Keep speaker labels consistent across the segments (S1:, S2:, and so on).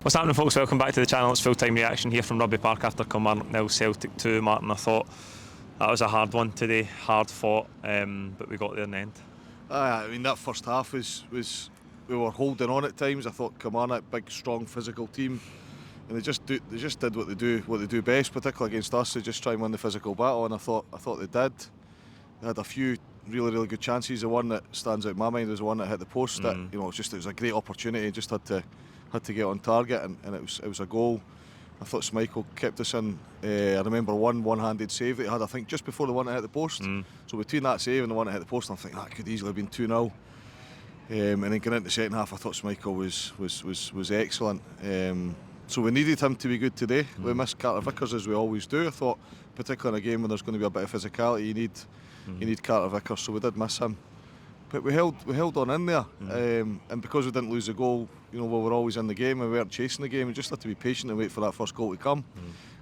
S1: What's happening, folks? Welcome back to the channel. It's full-time reaction here from Rugby Park after Kilmarnock 0, Celtic 2. Martin, I thought that was a hard one today, hard fought, but we got there in the end.
S2: I mean, that first half was we were holding on at times. I thought Kilmarnock, big, strong, physical team, and they just did what they do best, particularly against us. They just try and win the physical battle, and I thought they did. They had a few really good chances. The one that stands out in my mind was the one that hit the post. That it was a great opportunity. Just had to get on target, and it was a goal. I thought Schmeichel kept us in. I remember one-handed save that he had, I think, just before the one that hit the post. So between that save and the one that hit the post, I'm thinking that could easily have been 2-0. And then going into the second half, I thought Schmeichel was excellent. So we needed him to be good today. We missed Carter Vickers, as we always do. I thought, particularly in a game when there's going to be a bit of physicality, you need Carter Vickers. So we did miss him. But we held on in there, and because we didn't lose the goal, we were always in the game and we weren't chasing the game. We just had to be patient and wait for that first goal to come.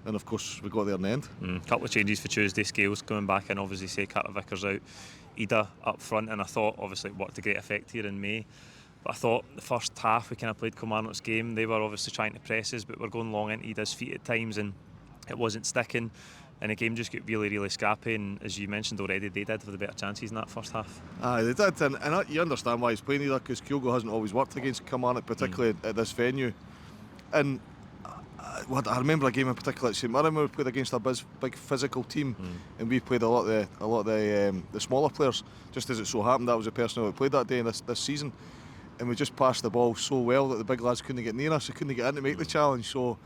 S2: And of course we got there in the end.
S1: Couple of changes for Tuesday. Scales coming back in, obviously say Carter Vickers out, Ida up front, and I thought obviously it worked a great effect here in May. But I thought the first half we kind of played Kilmarnock's game. They were obviously trying to press us, but we're going long into Ida's feet at times and it wasn't sticking. And the game just got really scrappy, and as you mentioned already, they did have the better chances in that first half.
S2: Aye, they did, and you understand why he's playing either, because Kyogo hasn't always worked against Kilmarnock, particularly at this venue. And I remember a game in particular at St Mirren where we played against a big physical team, and we played a lot of the smaller players. Just as it so happened, that was the person who played that day in this season, and we just passed the ball so well that the big lads couldn't get near us, they couldn't get in to make the challenge. So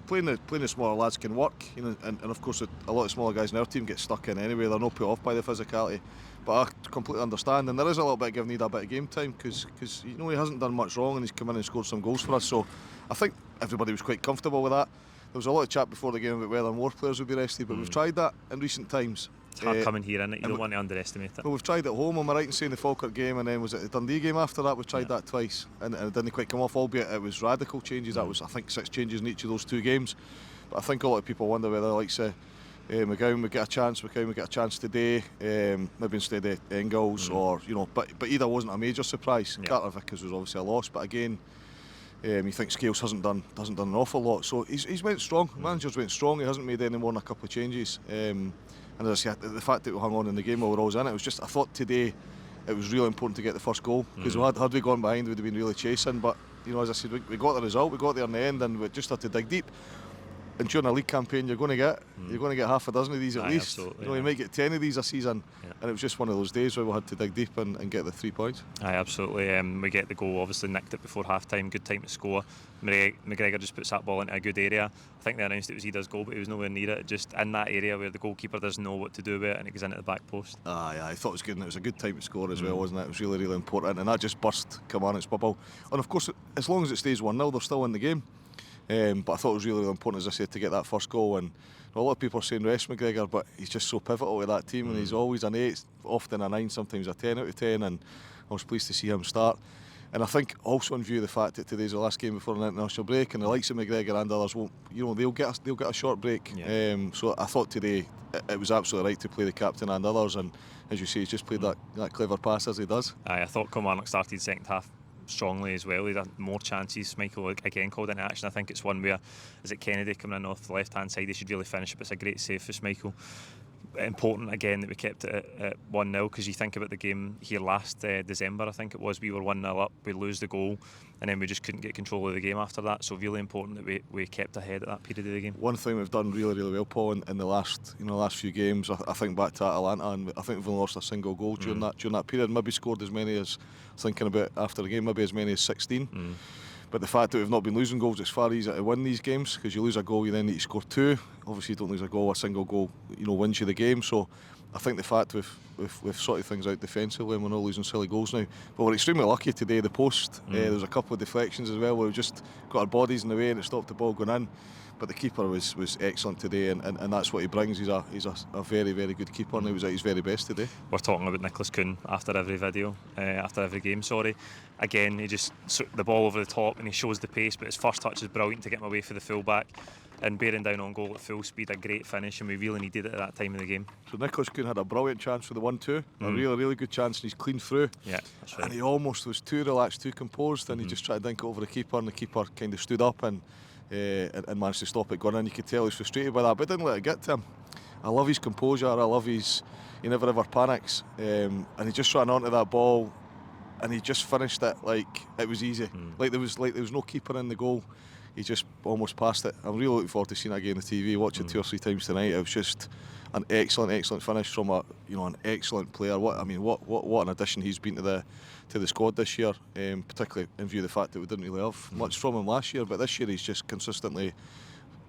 S2: playing the smaller lads can work, and of course a lot of smaller guys in our team get stuck in anyway. They're not put off by the physicality, but I completely understand. And there is a little bit giving Ida a bit of game time because he hasn't done much wrong, and he's come in and scored some goals for us. So I think everybody was quite comfortable with that. There was a lot of chat before the game about whether more players would be rested, but we've tried that in recent times.
S1: It's hard coming here, isn't it? You don't want to underestimate it.
S2: Well, we've tried at home, am I right in saying the Falkirk game, and then was it the Dundee game after that? We've tried that twice, and it didn't quite come off, albeit it was radical changes. That was, I think, 6 changes in each of those 2 games. But I think a lot of people wonder whether, like say, McGowan would get a chance, today, maybe instead of Engels, or but Ida wasn't a major surprise. Carter Vickers was obviously a loss, but again, you think Scales hasn't done an awful lot. So he's went strong. Managers went strong. He hasn't made any more than a couple of changes. And as I said, the fact that we hung on in the game while we were always in it was just, I thought today it was really important to get the first goal, because had we gone behind, we'd have been really chasing. But as I said, we got the result, we got there in the end, and we just had to dig deep. And during a league campaign, you're going to get half a dozen of these at least. You might get 10 of these a season, and it was just one of those days where we had to dig deep and get the 3 points.
S1: Aye, absolutely. We get the goal, obviously nicked it before half time, good time to score. McGregor just puts that ball into a good area. I think they announced it was Ida's goal, but he was nowhere near it. Just in that area where the goalkeeper doesn't know what to do with it, and it goes into the back post.
S2: Aye, I thought it was good, and it was a good time to score as well, wasn't it? It was really important, and that just burst Kilmarnock's bubble. And of course, as long as it stays 1-0, they're still in the game. But I thought it was really important, as I said, to get that first goal. And a lot of people are saying rest McGregor, but he's just so pivotal to that team, and he's always an 8, often a 9, sometimes a 10 out of 10, and I was pleased to see him start. And I think also in view of the fact that today's the last game before an international break, and the likes of McGregor and others won't, they'll get a short break. So I thought today it was absolutely right to play the captain and others, and as you say, he's just played that clever pass as he does.
S1: I thought Kilmarnock started second half strongly as well. He had more chances. Schmeichel again called into action. I think it's one where, is it Kennedy coming in off the left hand side, he should really finish it, but it's a great save for Schmeichel. Important again that we kept it at 1-0, because you think about the game here last December, I think it was, we were 1-0 up, we lose the goal, and then we just couldn't get control of the game after that. So really important that we kept ahead at that period of the game.
S2: One thing we've done really well, Paul, in the last few games, I think back to Atalanta, and I think we've only lost a single goal during that period. Maybe scored as many as, thinking about after the game, maybe as many as 16. But the fact that we've not been losing goals, it's far easier to win these games, because you lose a goal, you then need to score 2. Obviously, you don't lose a goal, a single goal, wins you the game. So I think the fact we've sorted things out defensively, and we're not losing silly goals now. But we're extremely lucky today. The post, there was a couple of deflections as well, where we just got our bodies in the way and it stopped the ball going in. But the keeper was excellent today, and that's what he brings. He's a very good keeper, and he was at his very best today.
S1: We're talking about Nicolas Kühn after every video, after every game. Again, he just the ball over the top, and he shows the pace. But his first touch is brilliant to get him away for the fullback. and bearing down on goal at full speed, a great finish, and we really needed it at that time of the game.
S2: So Nicolas Kühn had a brilliant chance for the 1-2, a really good chance, and he's clean through.
S1: Yeah, that's right.
S2: And he almost was too relaxed, too composed, and he just tried to dink it over the keeper, and the keeper kind of stood up and managed to stop it going in. You could tell he was frustrated by that, but didn't let it get to him. I love his composure. I love he never ever panics, and he just ran onto that ball, and he just finished it like it was easy. Like there was no keeper in the goal. He just almost passed it. I'm really looking forward to seeing that again on the TV. Watch it 2 or 3 times tonight. It was just an excellent finish from an excellent player. What an addition he's been to the squad this year, particularly in view of the fact that we didn't really have much from him last year. But this year he's just consistently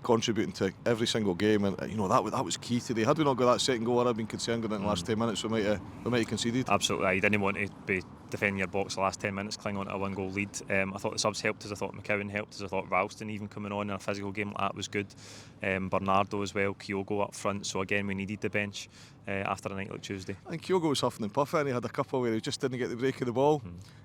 S2: contributing to every single game, and that was key today. Had we not got that second goal, I'd have been concerned going into the last 10 minutes we might have conceded.
S1: Absolutely, you didn't want to be defending your box the last 10 minutes, cling on to a 1-goal lead. I thought the subs helped us. I thought McCowan helped us. I thought Ralston even coming on in a physical game like that was good. Bernardo as well, Kyogo up front. So again, we needed the bench after a night like Tuesday.
S2: I think Kyogo was huffing and puffing, and he had a couple where he just didn't get the break of the ball.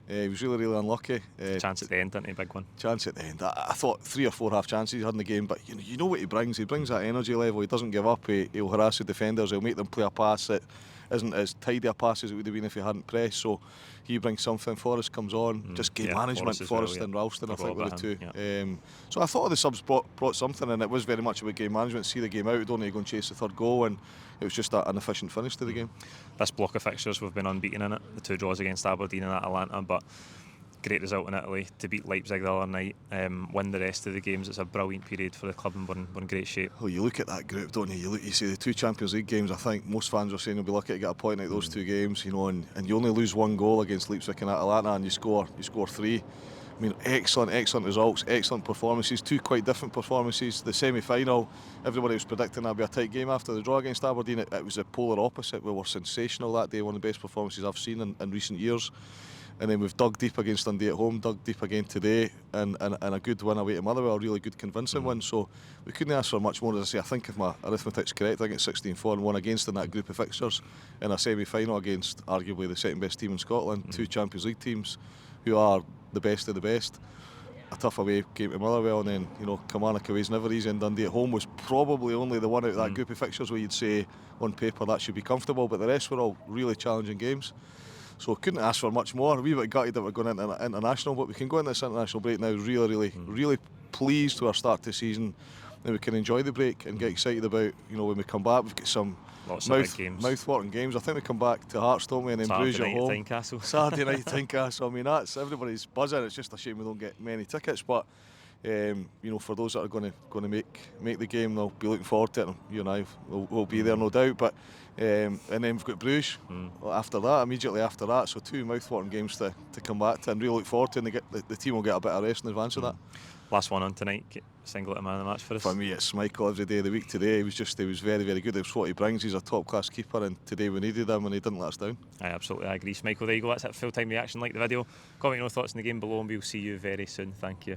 S2: He was really unlucky.
S1: Chance at the end, didn't he? Big one.
S2: Chance at the end. I thought 3 or 4 half chances he had in the game, but you know what he brings. He brings that energy level. He doesn't give up. He'll harass the defenders. He'll make them play a pass that isn't as tidy a pass as it would have been if he hadn't pressed. So he brings something. Forrest comes on. Just game management. Forrest and Ralston, I think, were the two.
S1: Yeah.
S2: So I thought the subs brought something, and it was very much about game management. See the game out. We don't need to go and chase the third goal, and it was just an efficient finish to the game.
S1: This block of fixtures, we've been unbeaten in it. The 2 draws against Aberdeen and Atalanta, but great result in Italy to beat Leipzig the other night, win the rest of the games. It's a brilliant period for the club, and we're in great shape.
S2: Well, you look at that group, don't you? You see the 2 Champions League games. I think most fans are saying you'll be lucky to get a point out of those 2 games, and you only lose 1 goal against Leipzig and Atalanta, and you score 3. I mean, excellent results, excellent performances. 2 quite different performances. The semi-final, everybody was predicting that'd be a tight game after the draw against Aberdeen. It was a polar opposite. We were sensational that day, one of the best performances I've seen in recent years. And then we've dug deep against Dundee at home, dug deep again today, and a good win away to Motherwell, a really good convincing win. So we couldn't ask for much more. As I say, I think if my arithmetic's correct, I think it's 16-4 and 1 against in that group of fixtures in a semi-final against arguably the second best team in Scotland, 2 Champions League teams who are the best of the best. A tough away game to Motherwell, and then Kilmarnock away is never easy, and Dundee at home was probably only the one out of that group of fixtures where you'd say on paper that should be comfortable, but the rest were all really challenging games. So couldn't ask for much more. A wee bit gutted that we're going into international, but we can go into this international break now really pleased with our start to the season, and we can enjoy the break and get excited about when we come back. We've got some mouth-watering games. I think we come back to Hearts, don't we, and then Bruges at home. Saturday night at Tynecastle. I mean, that's everybody's buzzing. It's just a shame we don't get many tickets, but for those that are going to make the game, they'll be looking forward to it. You and I will be there, no doubt. But and then we've got Bruges immediately after that. So 2 mouth-watering games to come back to, and really look forward to. And the team will get a bit of rest in advance of that.
S1: Last one on tonight, singlet man of the match for us.
S2: For me, it's Schmeichel every day of the week. Today he was very good. It's what he brings. He's a top-class keeper, and today we needed him, and he didn't let us down.
S1: I agree. Schmeichel, there you go. That's it. Full-time reaction. Like the video. Comment your thoughts on the game below, and we'll see you very soon. Thank you.